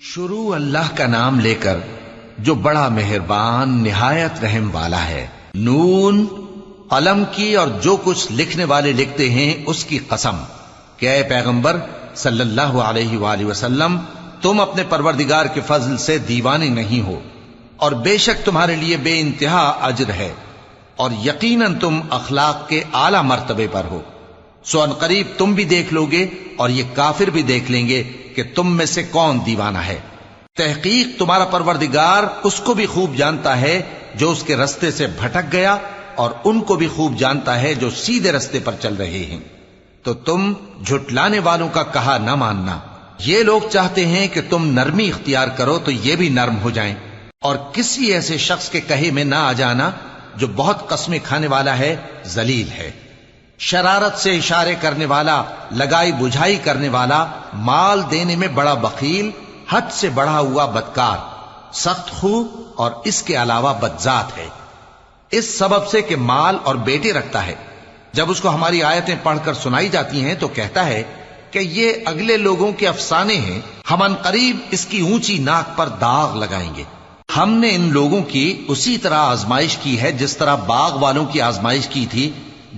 شروع اللہ کا نام لے کر جو بڑا مہربان نہایت رحم والا ہے۔ نون، قلم کی اور جو کچھ لکھنے والے لکھتے ہیں اس کی قسم کہ اے پیغمبر صلی اللہ علیہ وآلہ وسلم، تم اپنے پروردگار کے فضل سے دیوانے نہیں ہو، اور بے شک تمہارے لیے بے انتہا اجر ہے، اور یقیناً تم اخلاق کے اعلی مرتبے پر ہو۔ سو ان قریب تم بھی دیکھ لو گے اور یہ کافر بھی دیکھ لیں گے کہ تم میں سے کون دیوانہ ہے۔ تحقیق تمہارا پروردگار اس کو بھی خوب جانتا ہے جو اس کے رستے سے بھٹک گیا، اور ان کو بھی خوب جانتا ہے جو سیدھے رستے پر چل رہے ہیں۔ تو تم جھٹلانے والوں کا کہا نہ ماننا۔ یہ لوگ چاہتے ہیں کہ تم نرمی اختیار کرو تو یہ بھی نرم ہو جائیں، اور کسی ایسے شخص کے کہے میں نہ آ جانا جو بہت قسمیں کھانے والا ہے، ذلیل ہے، شرارت سے اشارے کرنے والا، لگائی بجھائی کرنے والا، مال دینے میں بڑا بخیل، حد سے بڑھا ہوا بدکار، سخت خو اور اس کے علاوہ بدذات ہے، اس سبب سے کہ مال اور بیٹے رکھتا ہے۔ جب اس کو ہماری آیتیں پڑھ کر سنائی جاتی ہیں تو کہتا ہے کہ یہ اگلے لوگوں کے افسانے ہیں، ہم ان قریب اس کی اونچی ناک پر داغ لگائیں گے۔ ہم نے ان لوگوں کی اسی طرح آزمائش کی ہے جس طرح باغ والوں کی آزمائش کی تھی،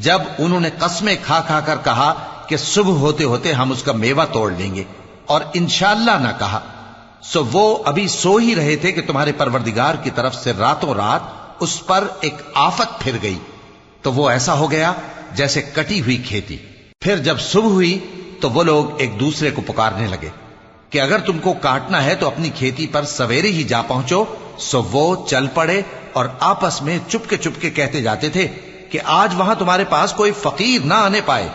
جب انہوں نے قسمیں کھا کھا کر کہا کہ صبح ہوتے ہوتے ہم اس کا میوہ توڑ لیں گے، اور انشاءاللہ نہ کہا۔ سو وہ ابھی سو ہی رہے تھے کہ تمہارے پروردگار کی طرف سے راتوں رات اس پر ایک آفت پھر گئی، تو وہ ایسا ہو گیا جیسے کٹی ہوئی کھیتی۔ پھر جب صبح ہوئی تو وہ لوگ ایک دوسرے کو پکارنے لگے کہ اگر تم کو کاٹنا ہے تو اپنی کھیتی پر سویرے ہی جا پہنچو۔ سو وہ چل پڑے اور آپس میں چپ کے کہتے جاتے تھے کہ آج وہاں تمہارے پاس کوئی فقیر نہ آنے پائے،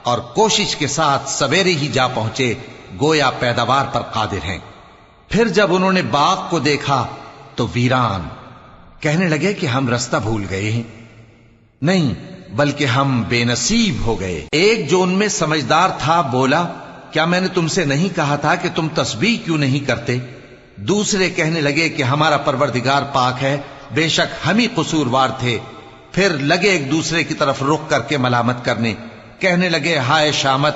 اور کوشش کے ساتھ سویرے ہی جا پہنچے، گویا پیداوار پر قادر ہیں۔ پھر جب انہوں نے باغ کو دیکھا تو ویران، کہنے لگے کہ ہم رستہ بھول گئے ہیں، نہیں بلکہ ہم بے نصیب ہو گئے۔ ایک جو ان میں سمجھدار تھا بولا، کیا میں نے تم سے نہیں کہا تھا کہ تم تسبیح کیوں نہیں کرتے؟ دوسرے کہنے لگے کہ ہمارا پروردگار پاک ہے، بے شک ہم ہی قصوروار تھے۔ پھر لگے ایک دوسرے کی طرف رخ کر کے ملامت کرنے، کہنے لگے ہائے شامت،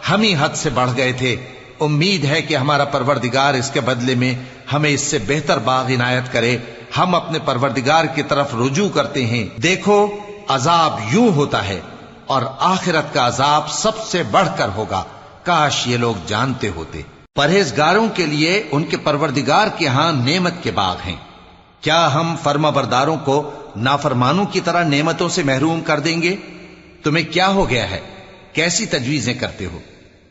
ہم ہی حد سے بڑھ گئے تھے، امید ہے کہ ہمارا پروردگار اس کے بدلے میں ہمیں اس سے بہتر باغ عنایت کرے۔ ہم اپنے پروردگار کی طرف رجوع کرتے ہیں، دیکھو عذاب یوں ہوتا ہے، اور آخرت کا عذاب سب سے بڑھ کر ہوگا، کاش یہ لوگ جانتے ہوتے۔ پرہیزگاروں کے لیے ان کے پروردگار کے ہاں نعمت کے باغ ہیں۔ کیا ہم فرما برداروں کو نافرمانوں کی طرح نعمتوں سے محروم کر دیں گے؟ تمہیں کیا ہو گیا ہے؟ کیسی تجویزیں کرتے ہو؟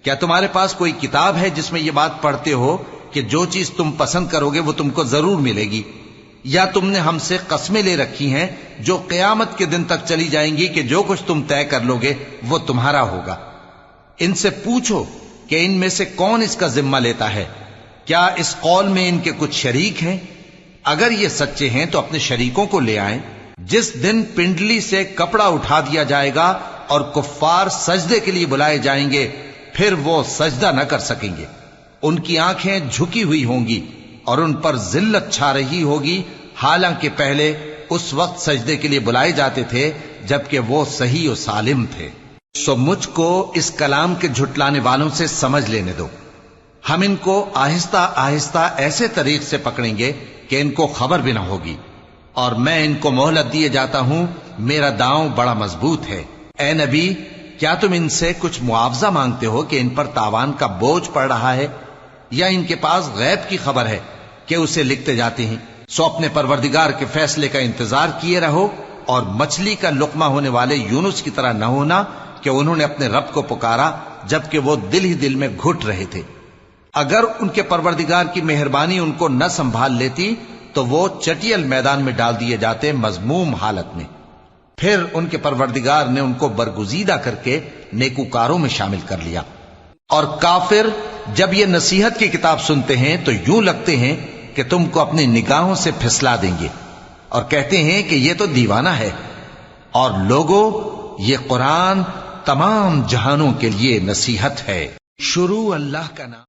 کیا تمہارے پاس کوئی کتاب ہے جس میں یہ بات پڑھتے ہو کہ جو چیز تم پسند کرو گے وہ تم کو ضرور ملے گی؟ یا تم نے ہم سے قسمیں لے رکھی ہیں جو قیامت کے دن تک چلی جائیں گی کہ جو کچھ تم طے کر لو گے وہ تمہارا ہوگا؟ ان سے پوچھو کہ ان میں سے کون اس کا ذمہ لیتا ہے؟ کیا اس قول میں ان کے کچھ شریک ہیں؟ اگر یہ سچے ہیں تو اپنے شریکوں کو لے آئیں۔ جس دن پنڈلی سے کپڑا اٹھا دیا جائے گا اور کفار سجدے کے لیے بلائے جائیں گے، پھر وہ سجدہ نہ کر سکیں گے، ان کی آنکھیں جھکی ہوئی ہوں گی اور ان پر ذلت چھا رہی ہوگی، حالانکہ پہلے اس وقت سجدے کے لیے بلائے جاتے تھے جبکہ وہ صحیح و سالم تھے۔ سو مجھ کو اس کلام کے جھٹلانے والوں سے سمجھ لینے دو، ہم ان کو آہستہ آہستہ ایسے طریق سے پکڑیں گے کہ ان کو خبر بھی نہ ہوگی، اور میں ان کو مہلت دیے جاتا ہوں، میرا داؤں بڑا مضبوط ہے۔ اے نبی، کیا تم ان سے کچھ معاوضہ مانگتے ہو کہ ان پر تاوان کا بوجھ پڑ رہا ہے، یا ان کے پاس غیب کی خبر ہے کہ اسے لکھتے جاتے ہیں؟ سو اپنے پروردگار کے فیصلے کا انتظار کیے رہو، اور مچھلی کا لقمہ ہونے والے یونس کی طرح نہ ہونا کہ انہوں نے اپنے رب کو پکارا جبکہ وہ دل ہی دل میں گھٹ رہے تھے۔ اگر ان کے پروردگار کی مہربانی ان کو نہ سنبھال لیتی تو وہ چٹیل میدان میں ڈال دیے جاتے مذموم حالت میں۔ پھر ان کے پروردگار نے ان کو برگزیدہ کر کے نیکوکاروں میں شامل کر لیا۔ اور کافر جب یہ نصیحت کی کتاب سنتے ہیں تو یوں لگتے ہیں کہ تم کو اپنی نگاہوں سے پھسلا دیں گے، اور کہتے ہیں کہ یہ تو دیوانہ ہے۔ اور لوگوں، یہ قرآن تمام جہانوں کے لیے نصیحت ہے۔ شروع اللہ کا نام